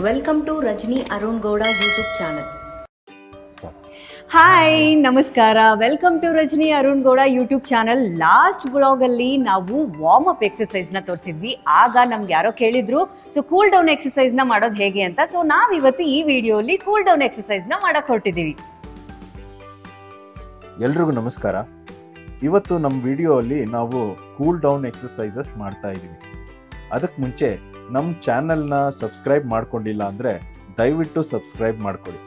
Welcome to Rajni Arun Gowda YouTube channel. Hi ನಮಸ್ಕಾರ, welcome to Rajani Arun Gowda YouTube channel. Last ಬ್ಲಾಗಲ್ಲಿ ನಾವು warm up ಎಕ್ಸಸೈಸ್ನ ತೋರಿಸಿದ್ವಿ. ಆಗ ನಮ್ಗೆ ಯಾರೋ ಕೇಳಿದ್ರು ಸೊ ಕೂಲ್ ಡೌನ್ ಎಕ್ಸಸೈಸ್ನ ಮಾಡೋದು ಹೇಗೆ ಅಂತ. ಸೊ ನಾವಿವತ್ತು ಈ ವಿಡಿಯೋಲಿ ಕೂಲ್ ಡೌನ್ ಎಕ್ಸಸೈಸ್ನ ಮಾಡಕ್ಕೆ ಹೊರಟಿದ್ದೀವಿ. ಎಲ್ರಿಗೂ ನಮಸ್ಕಾರ. ಇವತ್ತು ನಮ್ಮ ವಿಡಿಯೋಲಿ ನಾವು ಕೂಲ್ ಡೌನ್ ಎಕ್ಸಸೈಸಸ್ ಮಾಡ್ತಾ ಇದ್ದೀವಿ. ಅದಕ್ಕೆ ಮುಂಚೆ ನಮ್ಮ ಚಾನಲ್ನ ಸಬ್ಸ್ಕ್ರೈಬ್ ಮಾಡ್ಕೊಂಡಿಲ್ಲ ಅಂದರೆ ದಯವಿಟ್ಟು ಸಬ್ಸ್ಕ್ರೈಬ್ ಮಾಡ್ಕೊಳ್ಳಿ.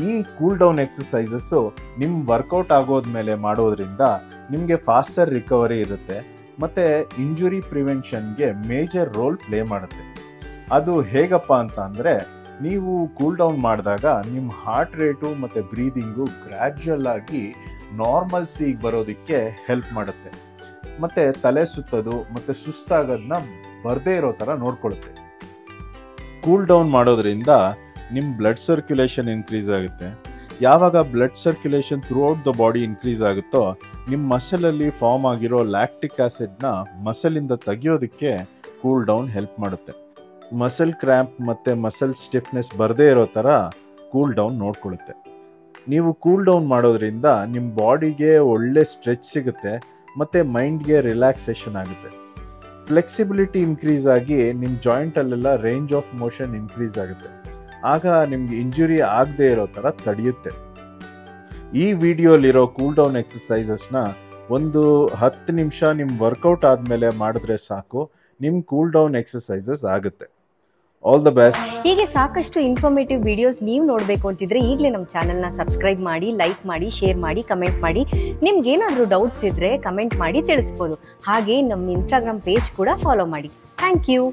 ಈ ಕೂಲ್ ಡೌನ್ ಎಕ್ಸಸೈಸಸ್ಸು ನಿಮ್ಮ ವರ್ಕೌಟ್ ಆಗೋದ್ಮೇಲೆ ಮಾಡೋದ್ರಿಂದ ನಿಮಗೆ ಫಾಸ್ಟರ್ ರಿಕವರಿ ಇರುತ್ತೆ ಮತ್ತು ಇಂಜುರಿ ಪ್ರಿವೆನ್ಷನ್ಗೆ ಮೇಜರ್ ರೋಲ್ ಪ್ಲೇ ಮಾಡುತ್ತೆ. ಅದು ಹೇಗಪ್ಪ ಅಂತ ಅಂದರೆ, ನೀವು ಕೂಲ್ ಡೌನ್ ಮಾಡಿದಾಗ ನಿಮ್ಮ ಹಾರ್ಟ್ ರೇಟು ಮತ್ತು ಬ್ರೀದಿಂಗು ಗ್ರ್ಯಾಜುವಲ್ ಆಗಿ ನಾರ್ಮಲ್ಸಿಗೆ ಬರೋದಕ್ಕೆ ಹೆಲ್ಪ್ ಮಾಡುತ್ತೆ ಮತ್ತು ತಲೆ ಸುತ್ತೋದು ಮತ್ತು ಸುಸ್ತಾಗೋದನ್ನ ಬರದೇ ಇರೋ ಥರ ನೋಡ್ಕೊಳ್ಳುತ್ತೆ. ಕೂಲ್ ಡೌನ್ ಮಾಡೋದ್ರಿಂದ ನಿಮ್ಮ ಬ್ಲಡ್ ಸರ್ಕ್ಯುಲೇಷನ್ ಇನ್ಕ್ರೀಸ್ ಆಗುತ್ತೆ. ಯಾವಾಗ blood circulation through out the body increase ಆಗುತ್ತೋ ನಿಮ್ಮ ಮಸಲಲ್ಲಿ ಫಾರ್ಮ್ ಆಗಿರೋ ಲ್ಯಾಕ್ಟಿಕ್ ಆ್ಯಸಿಡ್ನ ಮಸಲಿಂದ ತೆಗಿಯೋದಕ್ಕೆ ಕೂಲ್ ಡೌನ್ ಹೆಲ್ಪ್ ಮಾಡುತ್ತೆ. ಮಸಲ್ ಕ್ರ್ಯಾಂಪ್ ಮತ್ತು ಮಸಲ್ ಸ್ಟಿಫ್ನೆಸ್ ಬರದೇ ಇರೋ ಥರ ಕೂಲ್ ಡೌನ್ ನೋಡ್ಕೊಳ್ಳುತ್ತೆ. ನೀವು ಕೂಲ್ ಡೌನ್ ಮಾಡೋದ್ರಿಂದ ನಿಮ್ಮ ಬಾಡಿಗೆ ಒಳ್ಳೆ ಸ್ಟ್ರೆಚ್ ಸಿಗುತ್ತೆ ಮತ್ತು ಮೈಂಡ್ಗೆ ರಿಲ್ಯಾಕ್ಸೇಷನ್ ಆಗುತ್ತೆ. ಫ್ಲೆಕ್ಸಿಬಿಲಿಟಿ ಇನ್ಕ್ರೀಸ್ ಆಗಿ ನಿಮ್ಮ ಜಾಯಿಂಟಲ್ಲೆಲ್ಲ ರೇಂಜ್ ಆಫ್ ಮೋಷನ್ ಇನ್ಕ್ರೀಸ್ ಆಗುತ್ತೆ. ಆಗ ನಿಮ್ಗೆ ಇಂಜುರಿ ಆಗದೆ ಇರೋ ಥರ ತಡೆಯುತ್ತೆ. ಈ ವಿಡಿಯೋಲಿರೋ ಕೂಲ್ ಡೌನ್ ಎಕ್ಸಸೈಸಸ್ನ ಒಂದು 10 ನಿಮಿಷ ನಿಮ್ಮ ವರ್ಕೌಟ್ ಆದಮೇಲೆ ಮಾಡಿದ್ರೆ ಸಾಕು, ನಿಮ್ಮ ಕೂಲ್ ಡೌನ್ ಎಕ್ಸಸೈಸಸ್ ಆಗುತ್ತೆ. All the best. ಹೀಗೆ ಸಾಕಷ್ಟು ಇನ್ಫಾರ್ಮೇಟಿವ್ ವಿಡಿಯೋಸ್ ನೀವು ನೋಡಬೇಕು ಅಂತಿದ್ರೆ ಈಗಲೇ ನಮ್ಮ ಚಾನಲ್ನ ಸಬ್ಸ್ಕ್ರೈಬ್ ಮಾಡಿ, ಲೈಕ್ ಮಾಡಿ, ಶೇರ್ ಮಾಡಿ, ಕಮೆಂಟ್ ಮಾಡಿ. ನಿಮ್ಗೆ ಏನಾದರೂ ಡೌಟ್ಸ್ ಇದ್ದರೆ ಕಮೆಂಟ್ ಮಾಡಿ ತಿಳಿಸ್ಬೋದು. ಹಾಗೆ ನಮ್ಮ ಇನ್ಸ್ಟಾಗ್ರಾಮ್ ಪೇಜ್ ಕೂಡ ಫಾಲೋ ಮಾಡಿ. Thank you.